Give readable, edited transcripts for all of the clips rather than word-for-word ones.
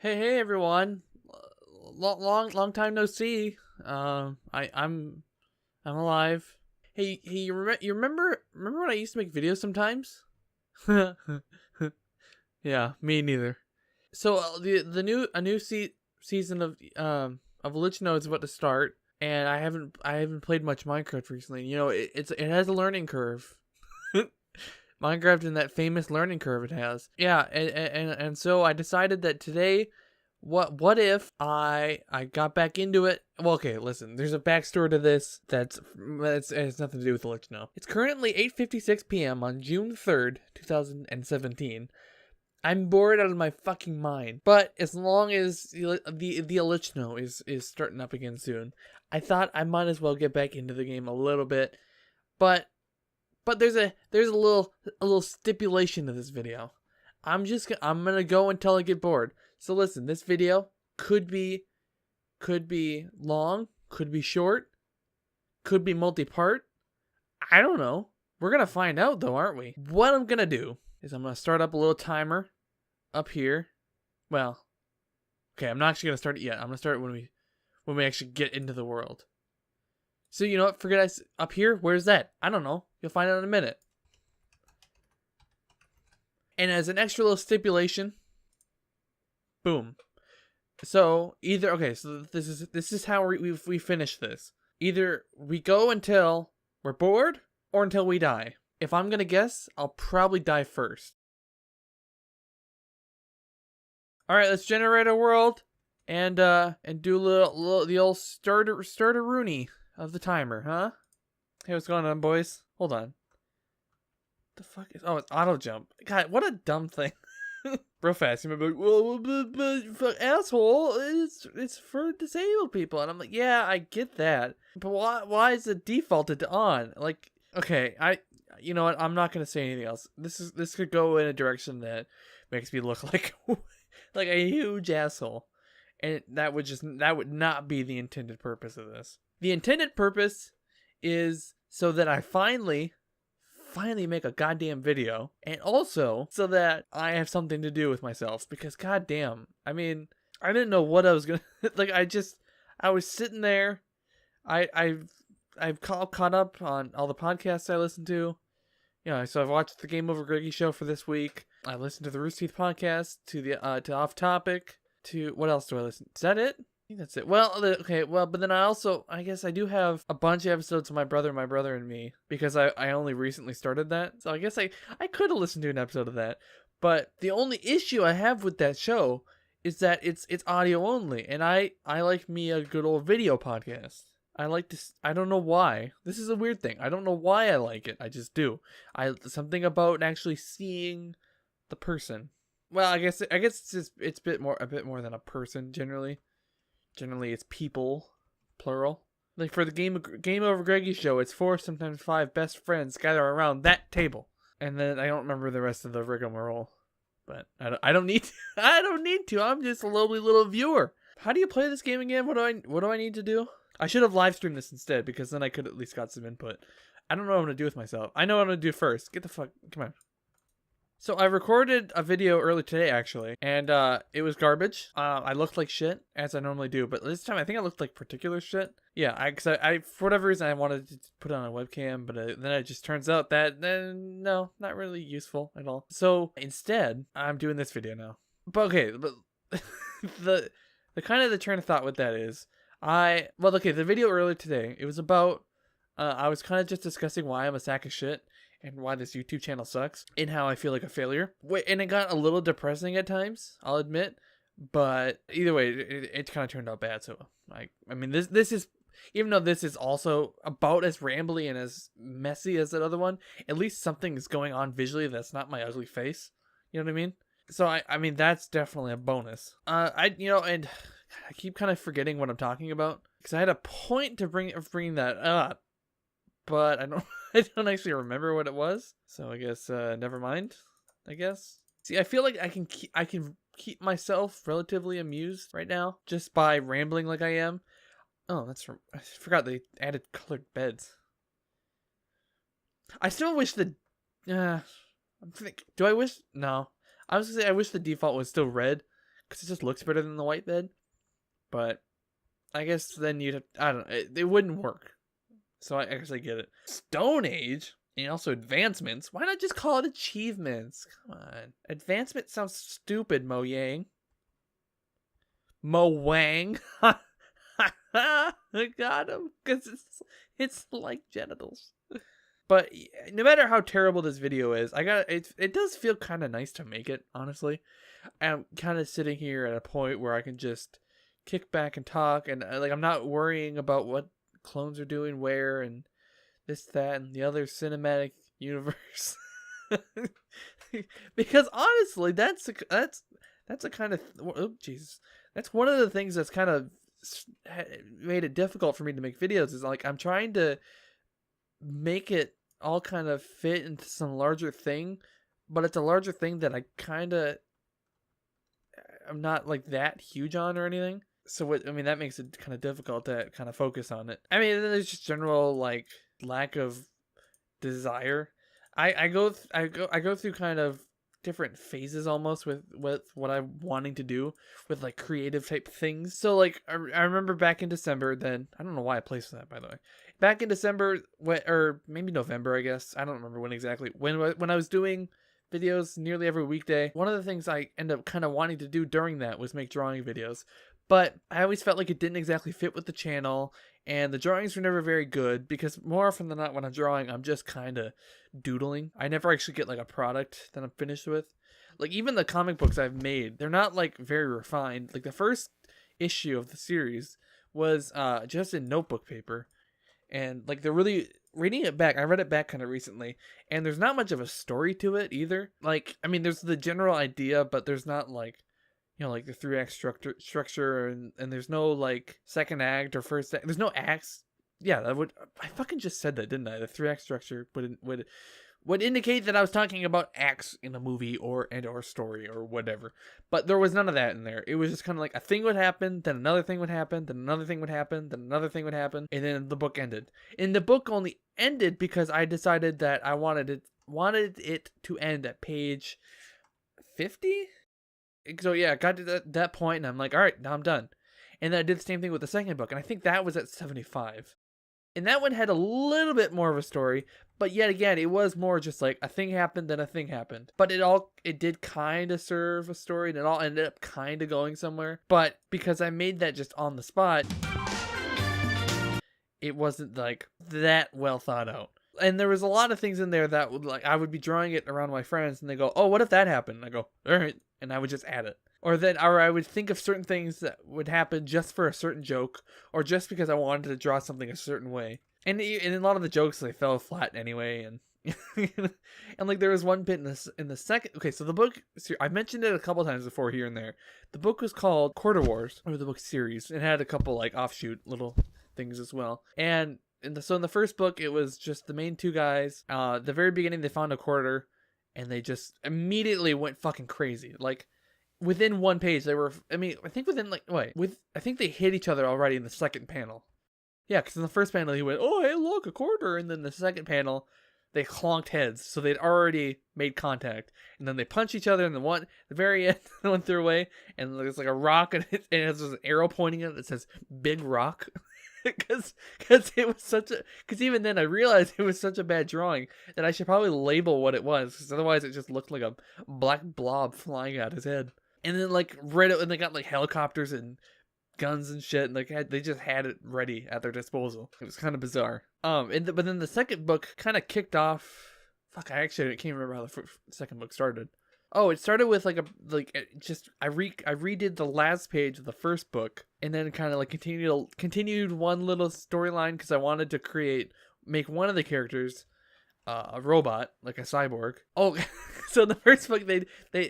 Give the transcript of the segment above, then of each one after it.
Hey everyone. Long time no see. I'm alive. Hey, you remember when I used to make videos sometimes? Yeah, me neither. So the new a new season of Lich is about to start, and I haven't played much Minecraft recently. You know, it has a learning curve. Minecraft and that famous learning curve it has. Yeah, and so I decided that today, what if I got back into it? Well, okay, listen. There's a backstory to this that's it has nothing to do with the Lich No. It's currently 8:56 p.m. on June 3rd, 2017. I'm bored out of my fucking mind. But as long as the Lich No is starting up again soon, I thought I might as well get back into the game a little bit. But but there's a little stipulation to this video. I'm gonna go until I get bored. So listen, this video could be long, could be short, could be multi-part. I don't know. We're gonna find out though, aren't we? What I'm gonna do is I'm gonna start up a little timer up here. Well, okay, I'm not actually gonna start it yet. I'm gonna start it when we actually get into the world. So you know what? Forget up here. Where's that? I don't know. You'll find out in a minute. And as an extra little stipulation, boom. So this is how we finish this. Either we go until we're bored or until we die. If I'm gonna guess, I'll probably die first. All right, let's generate a world and do the old starter Rooney of the timer, huh? Hey, what's going on, boys? Hold on. The fuck is? Oh, it's auto jump. God, what a dumb thing. Real fast, you might be like, well, but asshole, it's for disabled people, and I'm like, yeah, I get that, but why is it defaulted to on? Like, okay, you know what? I'm not gonna say anything else. This could go in a direction that makes me look like like a huge asshole, and that would not be the intended purpose of this. The intended purpose is so that I finally make a goddamn video, and also so that I have something to do with myself, because goddamn, I mean, I didn't know what I was gonna like. I was sitting there. I've caught up on all the podcasts I listened to. Yeah, so I've watched the Game Over Greggy show for this week. I listened to the Rooster Teeth podcast, to Off Topic, to what else do I listen? Is that it? I think that's it. Well, okay, but then I guess I do have a bunch of episodes of my brother and me, because I only recently started that. So I guess I could have listened to an episode of that. But the only issue I have with that show is that it's audio only, and I like me a good old video podcast. I like this. I don't know why. This is a weird thing. I don't know why I like it. I just do. Something about actually seeing the person. Well, I guess it's a bit more than a person generally. Generally, it's people, plural. Like for the Game Over Greggy show, it's 4, sometimes 5 best friends gather around that table. And then I don't remember the rest of the rigmarole, but I don't need to. I don't need to. I'm just a lovely little viewer. How do you play this game again? What do I need to do? I should have live streamed this instead, because then I could at least got some input. I don't know what I'm gonna do with myself. I know what I'm gonna do first. Get the fuck. Come on. So I recorded a video earlier today, actually, and it was garbage. I looked like shit, as I normally do, but this time I think I looked like particular shit. Yeah, cause I for whatever reason I wanted to put it on a webcam, but then it just turns out that no, not really useful at all. So instead, I'm doing this video now. But okay, but the kind of the train of thought with that is, the video earlier today, it was about I was kind of just discussing why I'm a sack of shit, and why this YouTube channel sucks, and how I feel like a failure. And it got a little depressing at times, I'll admit. But either way, it kind of turned out bad. So I mean, this is, even though this is also about as rambly and as messy as that other one, at least something is going on visually that's not my ugly face. You know what I mean? So I mean, that's definitely a bonus. And I keep kind of forgetting what I'm talking about, because I had a point to bring that up, but I don't I don't actually remember what it was. So I guess never mind. I guess. See, I feel like I can keep myself relatively amused right now just by rambling like I am. Oh, I forgot they added colored beds. I still wish do I wish? No. I was gonna say I wish the default was still red, because it just looks better than the white bed. But I guess then I don't know, it wouldn't work. So I actually get it. Stone Age and also advancements. Why not just call it achievements? Come on. Advancement sounds stupid, Mo Yang. Mo Wang. I got him because it's like genitals. But no matter how terrible this video is, it does feel kind of nice to make it, honestly. I'm kind of sitting here at a point where I can just kick back and talk, and like I'm not worrying about what clones are doing where and this, that, and the other cinematic universe. Because honestly, that's a kind of, oh Jesus, that's one of the things that's kind of made it difficult for me to make videos, is like I'm trying to make it all kind of fit into some larger thing, but it's a larger thing that I'm not like that huge on or anything. So I mean, that makes it kind of difficult to kind of focus on it. I mean, there's just general like lack of desire. I go through kind of different phases almost with what I'm wanting to do with like creative type things. So like I remember back in December, then I don't know why I placed that, by the way. Back in December, or maybe November, I guess. I don't remember when exactly. When I was doing videos nearly every weekday, one of the things I ended up kind of wanting to do during that was make drawing videos. But I always felt like it didn't exactly fit with the channel, and the drawings were never very good, because more often than not when I'm drawing, I'm just kind of doodling. I never actually get like a product that I'm finished with. Like even the comic books I've made, they're not like very refined. Like the first issue of the series was just in notebook paper, and like they're really reading it back. I read it back kind of recently, and there's not much of a story to it either. Like I mean, there's the general idea, but there's not like, you know, like the 3-act structure, and there's no like second act or first act. There's no acts. Yeah, I fucking just said that, didn't I? The 3-act structure would indicate that I was talking about acts in a movie or story or whatever. But there was none of that in there. It was just kind of like a thing would happen, then another thing would happen, then another thing would happen, then another thing would happen, and then the book ended. And the book only ended because I decided that I wanted it to end at page 50. So yeah, I got to that point, and I'm like, all right, now I'm done. And then I did the same thing with the second book, and I think that was at 75. And that one had a little bit more of a story, but yet again, it was more just like a thing happened, then a thing happened. But it did kind of serve a story, and it all ended up kind of going somewhere. But because I made that just on the spot, it wasn't like that well thought out. And there was a lot of things in there that would, like, I would be drawing it around my friends, and they go, "Oh, what if that happened?" And I go, "All right," and I would just add it. Or I would think of certain things that would happen just for a certain joke, or just because I wanted to draw something a certain way. And a lot of the jokes, they fell flat anyway, and and like there was one bit in the second. Okay, so the book, I mentioned it a couple times before here and there. The book was called Quarter Wars, or the book series. It had a couple like offshoot little things as well, and. So in the first book, it was just the main two guys. The very beginning, they found a quarter, and they just immediately went fucking crazy. Like, within one page, they were, I mean, I think within, like, I think they hit each other already in the second panel. Yeah, because in the first panel, he went, "Oh, hey, look, a quarter." And then the second panel, they clonked heads. So they'd already made contact. And then they punched each other, and the very end, the one threw away, and there's like a rock, and it has an arrow pointing at it that says "Big Rock." Because it was because even then I realized it was such a bad drawing that I should probably label what it was, because otherwise it just looked like a black blob flying out his head. And then like and they got like helicopters and guns and shit, and like they just had it ready at their disposal. It was kind of bizarre. But then the second book kind of kicked off. Fuck, I can't remember how the second book started. Oh, it started with I redid the last page of the first book, and then kind of like continued one little storyline, because I wanted to make one of the characters a robot, like a cyborg. Oh, so the first book they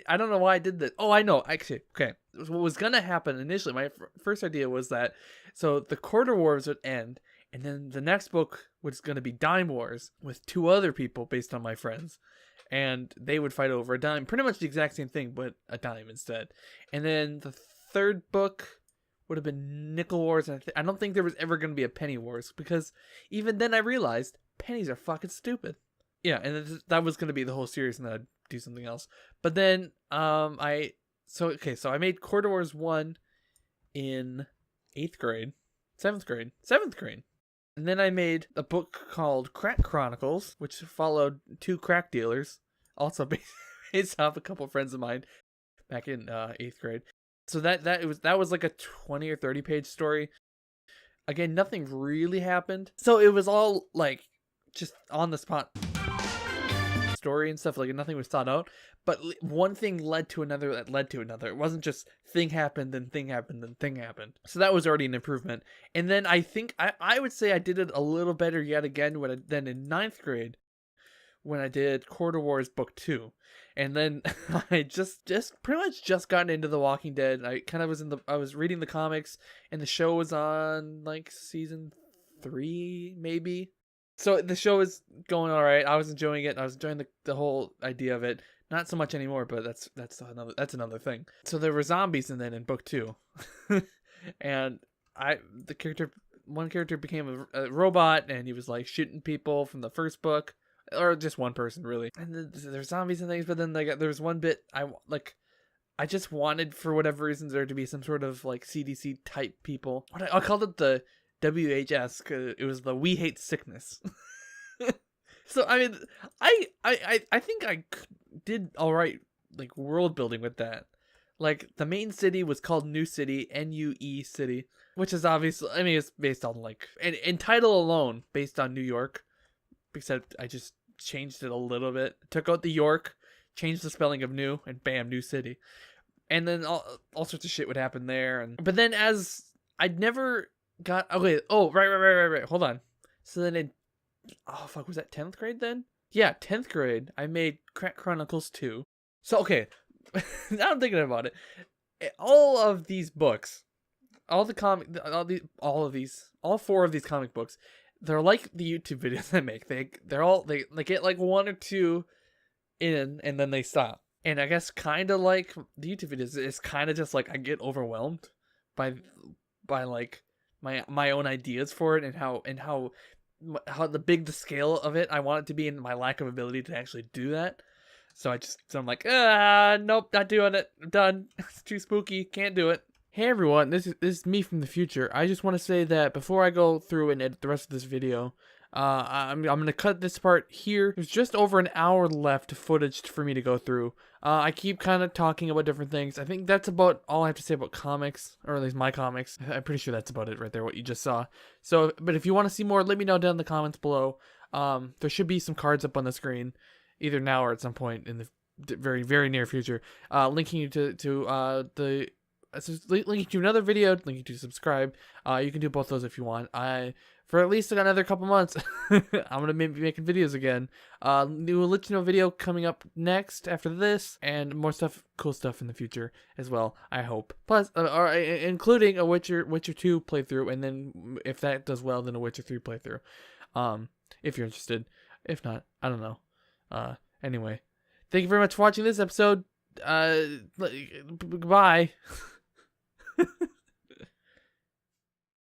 I don't know why I did that. Oh, I know, actually. Okay, what was gonna happen initially? My first idea was that so the Quarter Wars would end, and then the next book was gonna be Dime Wars with 2 other people based on my friends. And they would fight over a dime. Pretty much the exact same thing, but a dime instead. And then the third book would have been Nickel Wars. And I don't think there was ever going to be a Penny Wars, because even then I realized pennies are fucking stupid. Yeah, and that was going to be the whole series, and then I'd do something else. But then I So I made Court Wars 1 in 8th grade, 7th grade. And then I made a book called Crack Chronicles, which followed 2 crack dealers, also based off a couple friends of mine back in 8th grade. So that was like a 20 or 30 page story. Again, nothing really happened. So it was all like just on the spot story and stuff, like nothing was thought out, but one thing led to another that led to another. It wasn't just thing happened, then thing happened, then thing happened. So that was already an improvement. And then I think I would say I did it a little better yet again than in 9th grade when I did Court of Wars Book 2. And then I just pretty much just gotten into The Walking Dead. I kind of I was reading the comics, and the show was on like season 3 maybe. So the show is going all right. I was enjoying it. I was enjoying the whole idea of it. Not so much anymore, but that's another thing. So there were zombies in book 2, and one character became a robot, and he was like shooting people from the first book, or just one person really. And there's zombies and things, but then there was one bit I just wanted, for whatever reasons, there to be some sort of like CDC type people. I called it the WHS, cause it was the We Hate Sickness. So I mean, I think I did all right, like world building with that. Like the main city was called New City, NUE City, which is obviously, I mean, it's based on like in title alone based on New York, except I just changed it a little bit, took out the York, changed the spelling of New, and bam, New City. And then all sorts of shit would happen there, but then as I'd never got right, hold on. So then was that 10th grade then? Yeah, 10th grade I made Crack Chronicles 2. So okay, now I'm thinking about it, all of these books, all 4 of these comic books, they're like the YouTube videos I make. They get like 1 or 2 in, and then they stop. And I guess kind of like the YouTube videos, it's kind of just like I get overwhelmed by like my own ideas for it, and how the scale of it I want it to be, and my lack of ability to actually do that. So I'm like, nope, not doing it. I'm done. It's too spooky. Can't do it. Hey everyone, this is me from the future. I just want to say that before I go through and edit the rest of this video, I'm gonna cut this part here. There's just over an hour left of footage for me to go through. I keep kind of talking about different things. I think that's about all I have to say about comics, or at least my comics. I'm pretty sure that's about it right there, what you just saw. So, but if you want to see more, let me know down in the comments below. There should be some cards up on the screen, either now or at some point in the very, very near future, linking you to linking to another video, linking to subscribe. You can do both those if you want. For at least another couple months, I'm gonna be making videos again. New Latino video coming up next after this, and more stuff, cool stuff in the future as well, I hope. Plus, including a Witcher 2 playthrough, and then if that does well, then a Witcher 3 playthrough. If you're interested. If not, I don't know. Anyway, thank you very much for watching this episode. Goodbye.